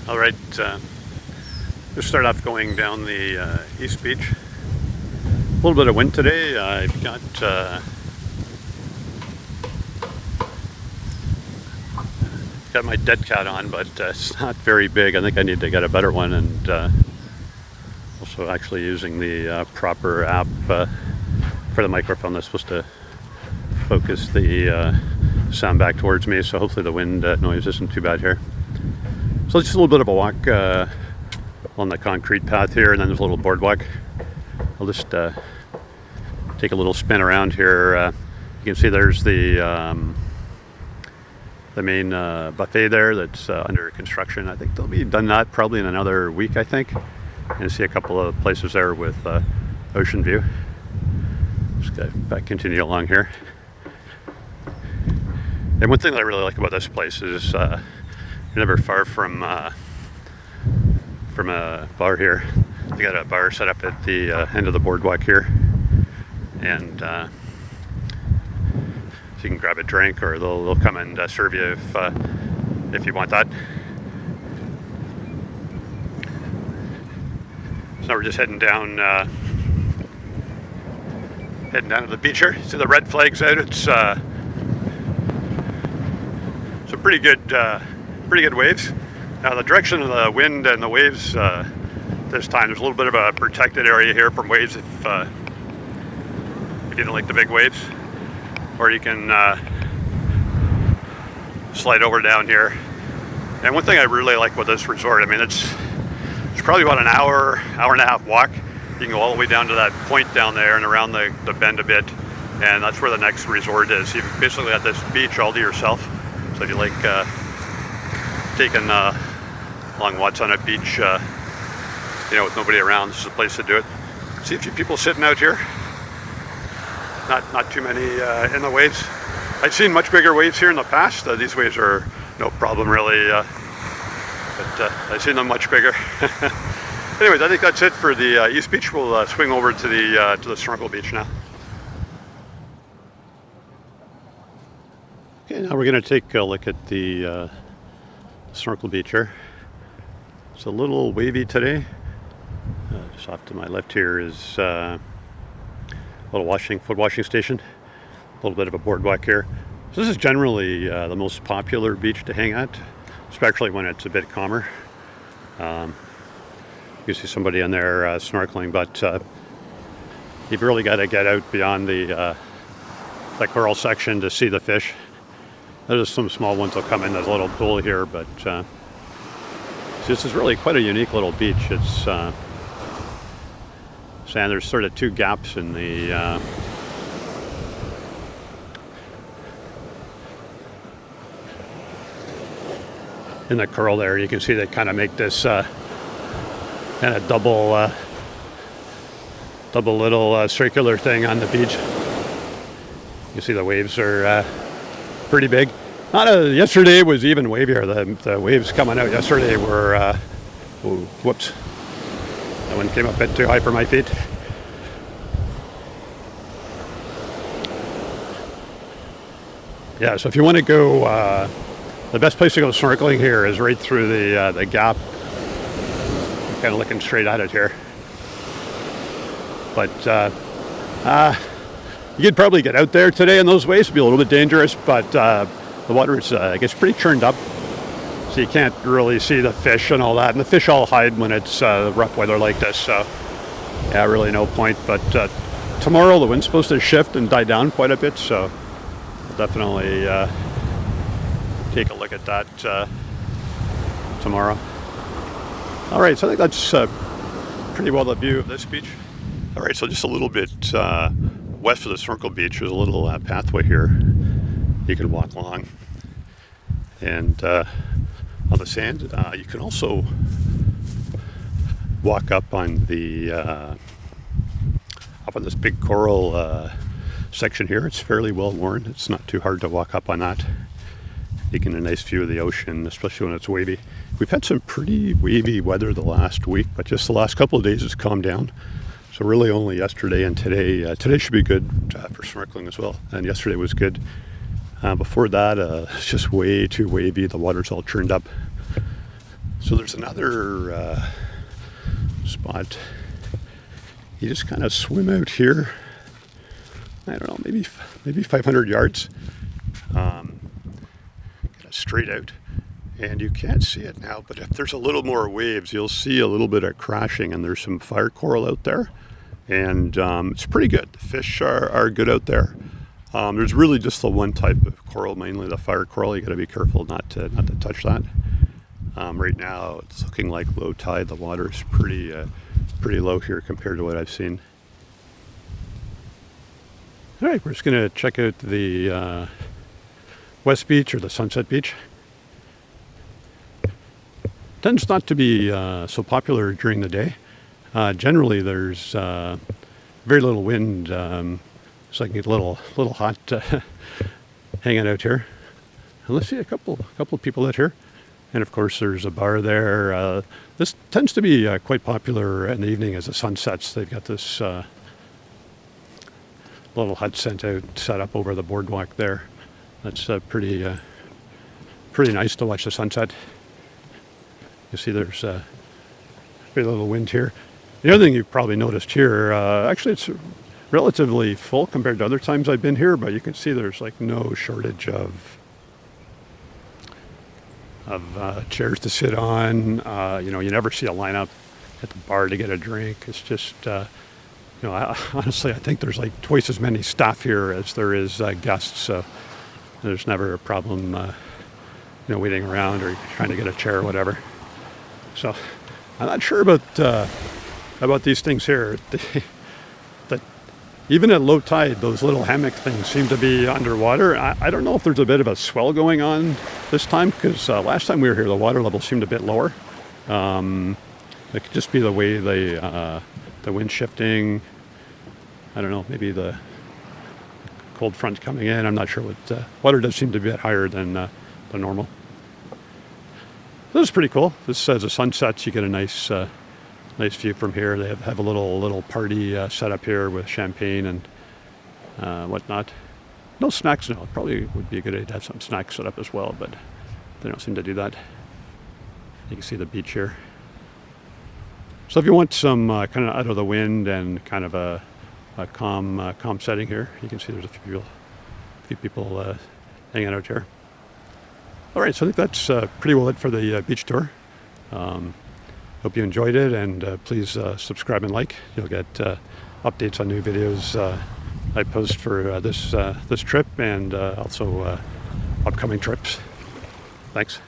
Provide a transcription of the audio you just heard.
All right, just start off going down the East Beach. A little bit of wind today. I've got my dead cat on, but it's not very big. I think I need to get a better one, and also actually using the proper app for the microphone that's supposed to focus the sound back towards me, so hopefully the wind noise isn't too bad here. So just a little bit of a walk on the concrete path here, and then there's a little boardwalk. I'll just take a little spin around here. You can see there's the main buffet there that's under construction. I think they'll be done that probably in another week, I think. And see a couple of places there with ocean view. Just gotta continue along here. And one thing that I really like about this place is you're never far from a bar here. They got a bar set up at the end of the boardwalk here, and so you can grab a drink, or they'll come and serve you if you want that. So now we're just heading down to the beach here. See the red flags out. It's some pretty good waves. Now the direction of the wind and the waves this time, there's a little bit of a protected area here from waves if you don't like the big waves, or you can slide over down here. And one thing I really like about this resort, I mean, it's probably about an hour and a half walk. You can go all the way down to that point down there and around the bend a bit, and that's where the next resort is. You've basically got this beach all to yourself. So if you like taking long walks on a beach, with nobody around, this is a place to do it. See a few people sitting out here. Not too many in the waves. I've seen much bigger waves here in the past. These waves are no problem really, but I've seen them much bigger. Anyways, I think that's it for the East Beach. We'll swing over to the Snorkel Beach now. Okay, now we're going to take a look at the Snorkel Beach here. It's a little wavy today. Just off to my left here is a little foot washing station. A little bit of a boardwalk here. So this is generally the most popular beach to hang at, especially when it's a bit calmer. You see somebody in there snorkeling, but you've really got to get out beyond the coral section to see the fish. There's some small ones that come in. There's a little pool here, but this is really quite a unique little beach. It's sand. There's sort of two gaps in the coral there. You can see they kind of make this kind of double little circular thing on the beach. You see the waves are pretty big. Yesterday was even wavier. The waves coming out yesterday were whoops, that one came up a bit too high for my feet. Yeah, so if you want to go, the best place to go snorkeling here is right through the gap. I'm kind of looking straight at it here, but you could probably get out there today in those waves. It'd be a little bit dangerous, but the water is, I guess, pretty churned up, so you can't really see the fish and all that. And the fish all hide when it's rough weather like this, so yeah, really no point. But tomorrow the wind's supposed to shift and die down quite a bit, so we'll definitely take a look at that tomorrow. All right, so I think that's pretty well the view of this beach. All right, so just a little bit west of the Snorkel Beach, there's a little pathway here you can walk along, and on the sand you can also walk up on this big coral section here. It's fairly well worn. It's not too hard to walk up on that. You get a nice view of the ocean, especially when it's wavy. We've had some pretty wavy weather the last week, but just the last couple of days it's calmed down. So really only yesterday and today. Today should be good for snorkeling as well, and yesterday was good. Before that, it's just way too wavy. The water's all churned up. So there's another spot. You just kind of swim out here. I don't know, maybe 500 yards. Straight out. And you can't see it now, but if there's a little more waves, you'll see a little bit of crashing, and there's some fire coral out there. And it's pretty good. The fish are good out there. There's really just the one type of coral, mainly the fire coral. You got to be careful not to touch that. Right now, it's looking like low tide. The water is pretty low here compared to what I've seen. All right, we're just going to check out the West Beach, or the Sunset Beach. Tends not to be so popular during the day. Generally, there's very little wind, so I can get a little hot hanging out here. And let's see a couple of people out here, and of course there's a bar there. This tends to be quite popular in the evening as the sun sets. They've got this little hut set up over the boardwalk there. That's pretty nice to watch the sunset. You see there's very little wind here. The other thing you've probably noticed here, actually it's relatively full compared to other times I've been here, but you can see there's like no shortage of chairs to sit on. You never see a lineup at the bar to get a drink. It's just, honestly, I think there's like twice as many staff here as there is guests, so there's never a problem, waiting around or trying to get a chair or whatever. So I'm not sure about these things here. That even at low tide, those little hammock things seem to be underwater. I don't know if there's a bit of a swell going on this time, because last time we were here, the water level seemed a bit lower. It could just be the way the wind shifting. I don't know, maybe the cold front coming in. I'm not sure what. Water does seem to be a bit higher than normal. This is pretty cool. This as the sun sets, you get a nice view from here. They have a little party set up here with champagne and whatnot. No snacks now. It probably would be a good idea to have some snacks set up as well, but they don't seem to do that. You can see the beach here. So if you want some kind of out of the wind and kind of a calm setting here, you can see there's a few people hanging out here. All right, so I think that's pretty well it for the beach tour. Hope you enjoyed it, and please subscribe and like. You'll get updates on new videos I post for this trip, and also upcoming trips. Thanks.